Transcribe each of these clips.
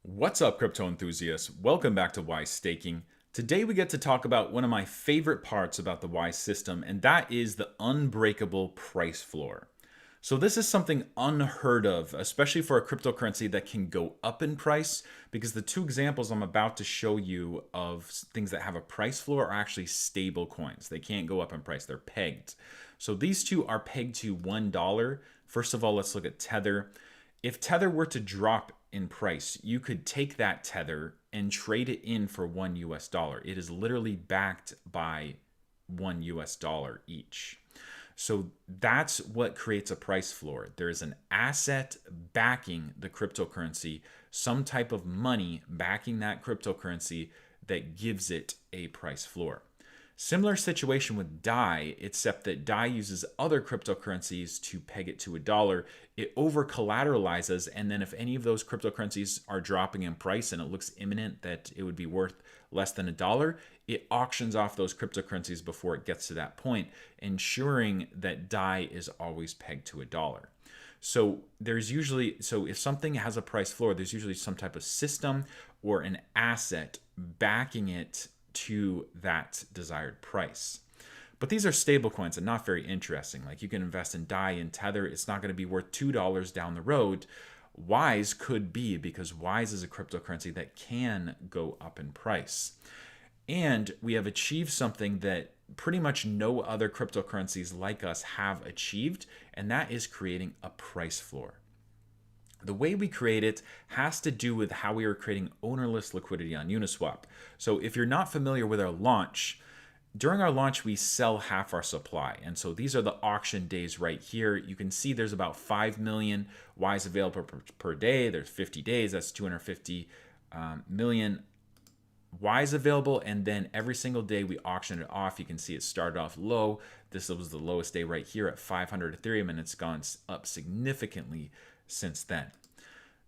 What's up, crypto enthusiasts? Welcome back to Wise Staking. Today we get to talk about one of my favorite parts about the Wise system, and that is the unbreakable price floor. So this is something unheard of, especially for a cryptocurrency that can go up in price, because the two examples I'm about to show you of things that have a price floor are actually stable coins. They can't go up in price, they're pegged. So these two are pegged to $1. First of all, let's look at Tether. If Tether were to drop in price, you could take that Tether and trade it in for $1. It is literally backed by $1 each. So that's what creates a price floor. There is an asset backing the cryptocurrency, some type of money backing that cryptocurrency that gives it a price floor. Similar situation with DAI, except that DAI uses other cryptocurrencies to peg it to $1. It over collateralizes, and then if any of those cryptocurrencies are dropping in price and it looks imminent that it would be worth less than $1, it auctions off those cryptocurrencies before it gets to that point, ensuring that DAI is always pegged to $1. So if something has a price floor, there's usually some type of system or an asset backing it to that desired price. But these are stable coins and not very interesting. Like, you can invest in DAI and Tether, it's not going to be worth $2 down the road. Wise could be, because Wise is a cryptocurrency that can go up in price. And we have achieved something that pretty much no other cryptocurrencies like us have achieved, and that is creating a price floor. The way we create it has to do with how we are creating ownerless liquidity on Uniswap. So if you're not familiar with our launch, during our launch, we sell half our supply. And so these are the auction days right here. You can see there's about 5 million Wise available per day. There's 50 days, that's 250 million Wise available. And then every single day we auction it off. You can see it started off low. This was the lowest day right here at 500 Ethereum, and it's gone up significantly since then.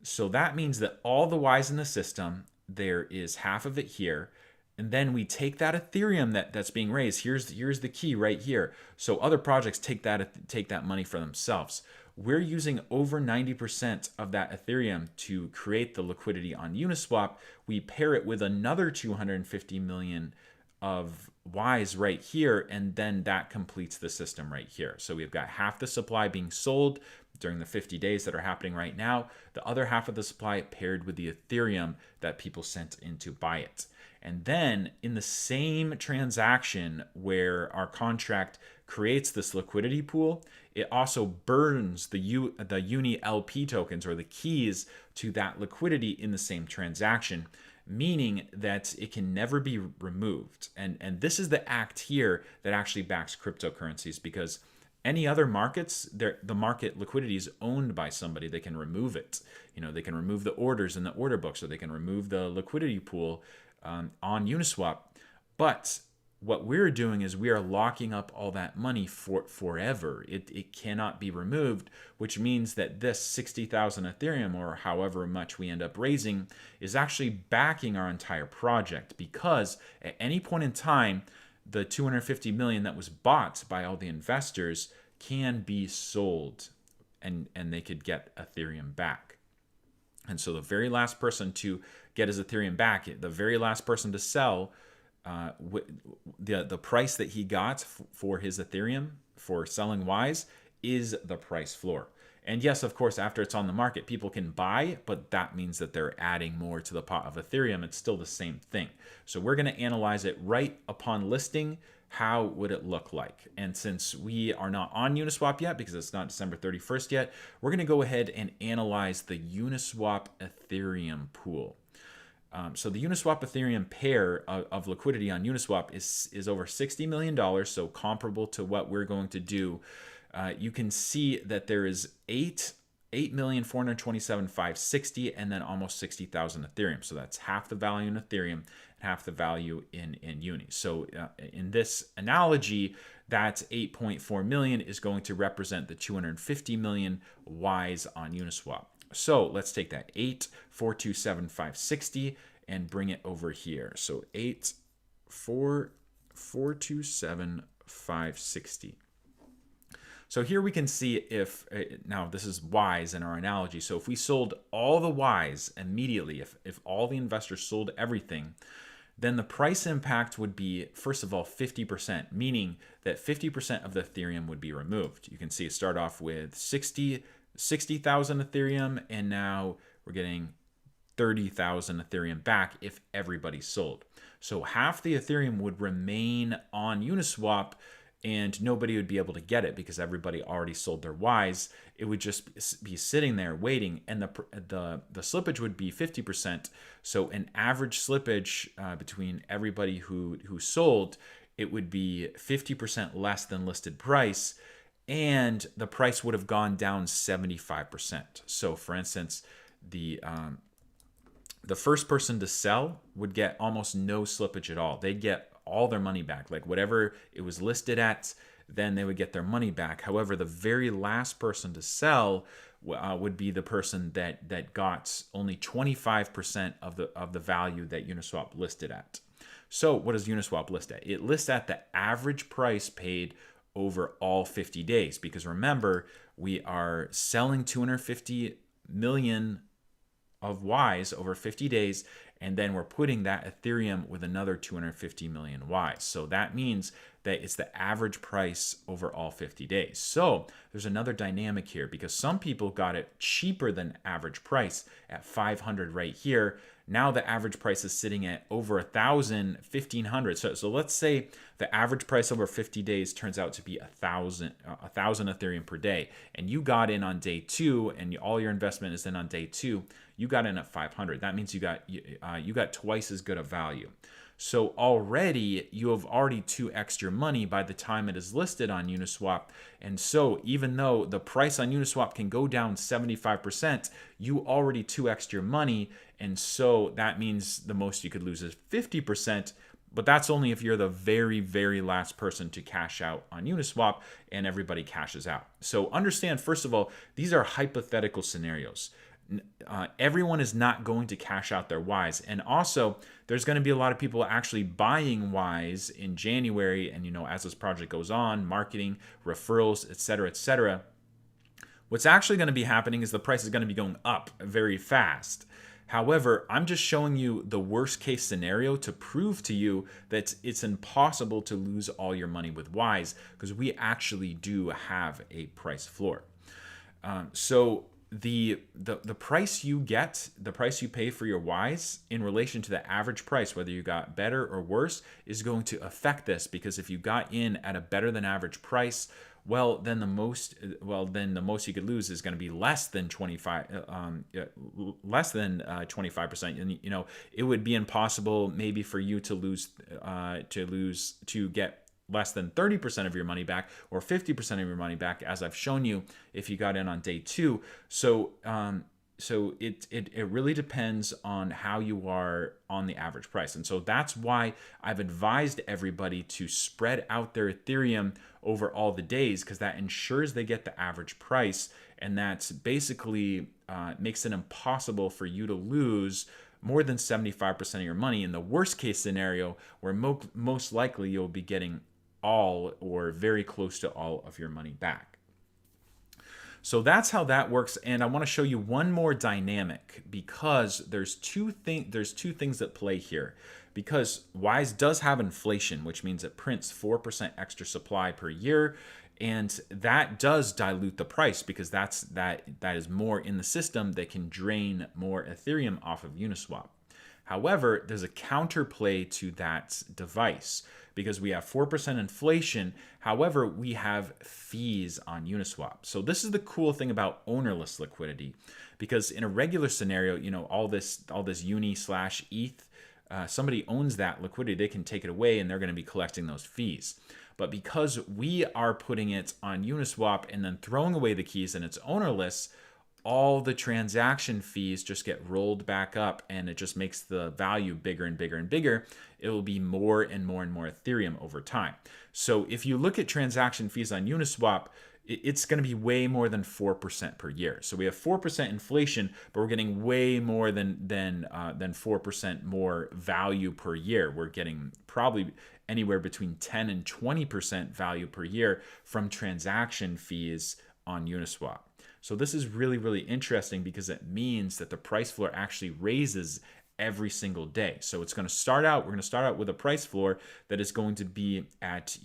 So that means that all the Wise in the system, there is half of it here. And then we take that Ethereum that's being raised. Here's the key right here. So other projects take that money for themselves. We're using over 90% of that Ethereum to create the liquidity on Uniswap. We pair it with another 250 million of Wise right here, and then that completes the system right here. So we've got half the supply being sold during the 50 days that are happening right now, the other half of the supply paired with the Ethereum that people sent in to buy it. And then in the same transaction where our contract creates this liquidity pool, it also burns the Uni LP tokens, or the keys to that liquidity, in the same transaction, meaning that it can never be removed. And this is the act here that actually backs cryptocurrencies, because any other markets, the market liquidity is owned by somebody. They can remove it. They can remove the orders in the order book, so they can remove the liquidity pool on Uniswap. But what we're doing is we are locking up all that money forever. It cannot be removed, which means that this 60,000 Ethereum, or however much we end up raising, is actually backing our entire project, because at any point in time, the 250 million that was bought by all the investors can be sold, and they could get Ethereum back. And so the very last person to get his Ethereum back, the very last person to sell, the price that he got for his Ethereum for selling Wise is the price floor. And yes, of course, after it's on the market, people can buy, but that means that they're adding more to the pot of Ethereum. It's still the same thing. So we're going to analyze it right upon listing. How would it look like? And since we are not on Uniswap yet, because it's not December 31st yet, we're going to go ahead and analyze the Uniswap Ethereum pool. So the Uniswap Ethereum pair of liquidity on Uniswap is over $60 million, so comparable to what we're going to do. You can see that there is 8,427,560, and then almost 60,000 Ethereum. So that's half the value in Ethereum and half the value in Uni. So in this analogy, that 8.4 million is going to represent the 250 million Wise on Uniswap. So let's take that 8,427,560 and bring it over here. So 8,427,560. So here we can see if, now this is Wise in our analogy. So if we sold all the Wise immediately, if all the investors sold everything, then the price impact would be, first of all, 50%, meaning that 50% of the Ethereum would be removed. You can see it start off with 60,000 Ethereum, and now we're getting 30,000 Ethereum back if everybody sold. So half the Ethereum would remain on Uniswap, and nobody would be able to get it because everybody already sold their Wise. It would just be sitting there waiting, and the slippage would be 50%. So an average slippage between everybody who sold, it would be 50% less than listed price, and the price would have gone down 75%. So for instance, the first person to sell would get almost no slippage at all. They'd get all their money back, like whatever it was listed at, then they would get their money back. However, the very last person to sell would be the person that got only 25% of the value that Uniswap listed at. So what does Uniswap list at? It lists at the average price paid over all 50 days, because remember, we are selling 250 million of Wise over 50 days, and then we're putting that Ethereum with another 250 million Wise. So that means that it's the average price over all 50 days. So there's another dynamic here, because some people got it cheaper than average price at 500 right here. Now the average price is sitting at over 1,000, 1,500. So let's say the average price over 50 days turns out to be 1,000 Ethereum per day, and you got in on day 2, and all your investment is in on day 2. You got in at 500. That means you got twice as good a value. So already you have already 2x your money by the time it is listed on Uniswap. And so even though the price on Uniswap can go down 75%, you already 2x your money. And so that means the most you could lose is 50%. But that's only if you're the very, very last person to cash out on Uniswap and everybody cashes out. So understand, first of all, these are hypothetical scenarios. Everyone is not going to cash out their Wise, and also there's going to be a lot of people actually buying Wise in January, and as this project goes on, marketing, referrals, etc., what's actually going to be happening is the price is going to be going up very fast. However, I'm just showing you the worst case scenario to prove to you that it's impossible to lose all your money with Wise, because we actually do have a price floor. So the price you get, the price you pay for your Wise in relation to the average price, whether you got better or worse, is going to affect this, because if you got in at a better than average price, then the most you could lose is going to be less than 25%. And it would be impossible maybe for you to get less than 30% of your money back, or 50% of your money back, as I've shown you if you got in on day 2. So it really depends on how you are on the average price. And so that's why I've advised everybody to spread out their Ethereum over all the days, because that ensures they get the average price, and that's basically makes it impossible for you to lose more than 75% of your money in the worst case scenario, where most likely you'll be getting all or very close to all of your money back. So that's how that works, and I want to show you one more dynamic, because there's two things that play here. Because Wise does have inflation, which means it prints 4% extra supply per year, and that does dilute the price, because that is more in the system that can drain more Ethereum off of Uniswap. However, there's a counterplay to that device, because we have 4% inflation. However, we have fees on Uniswap. So this is the cool thing about ownerless liquidity, because in a regular scenario, all this Uni/ETH, somebody owns that liquidity, they can take it away, and they're going to be collecting those fees. But because we are putting it on Uniswap and then throwing away the keys and it's ownerless, all the transaction fees just get rolled back up, and it just makes the value bigger and bigger and bigger. It will be more and more and more Ethereum over time. So if you look at transaction fees on Uniswap, it's going to be way more than 4% per year. So we have 4% inflation, but we're getting way more than 4% more value per year. We're getting probably anywhere between 10 and 20% value per year from transaction fees on Uniswap. So this is really, really interesting because it means that the price floor actually raises every single day. So it's going to start out, we're going to start out with a price floor that is going to be at,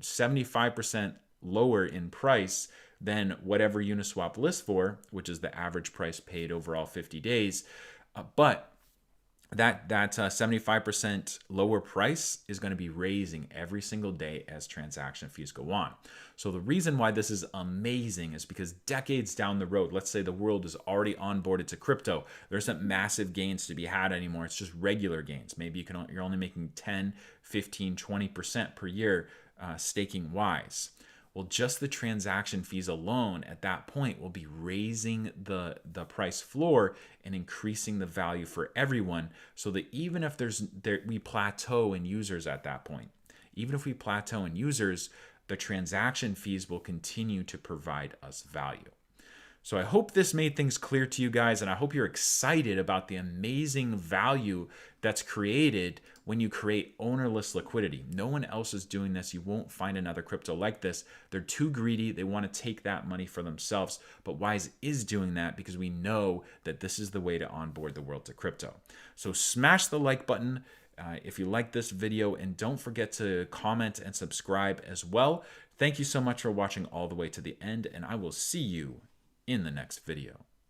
75% lower in price than whatever Uniswap lists for, which is the average price paid over all 50 days. But that 75% lower price is going to be raising every single day as transaction fees go on. So the reason why this is amazing is because decades down the road, let's say the world is already onboarded to crypto, there's not massive gains to be had anymore. It's just regular gains. Maybe you're only making 10, 15, 20% per year staking Wise. Well, just the transaction fees alone at that point will be raising the price floor and increasing the value for everyone, so that even if we plateau in users at that point, even if we plateau in users, the transaction fees will continue to provide us value. So I hope this made things clear to you guys, and I hope you're excited about the amazing value that's created when you create ownerless liquidity. No one else is doing this. You won't find another crypto like this. They're too greedy. They want to take that money for themselves. But Wise is doing that because we know that this is the way to onboard the world to crypto. So smash the like button if you like this video, and don't forget to comment and subscribe as well. Thank you so much for watching all the way to the end, and I will see you in the next video.